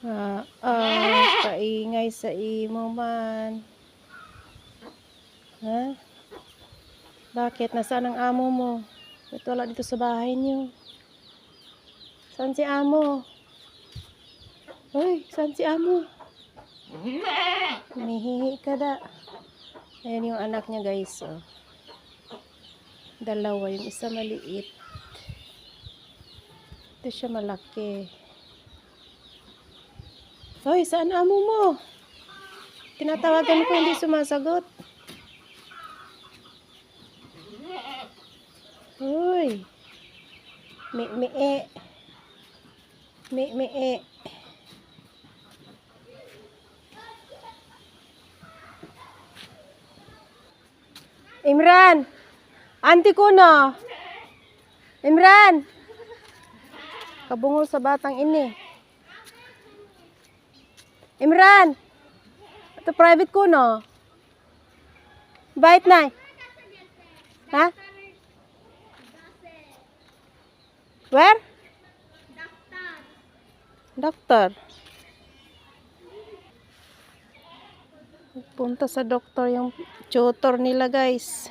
Kaingay sa imo man. Ha? Bakit? Nasaan ang amo mo? Ito wala dito sa bahay niyo. Saan si amo? Hoy, saan si amo? Humihingi ka da. Ayan yung anak niya guys. Oh. Dalawa, yung isa maliit. Ito siya malaki. Hoy, saan amo mo? Tinatawagan ko, hindi sumasagot. Hoy. Me-me-e. Me-me-e. Imran! Auntie ko no? Imran! Kabungol sa batang ini. Imran! Ito private ko no? Bait na. Ha? Where? Doctor. Punta sa doktor yung tutor nila guys.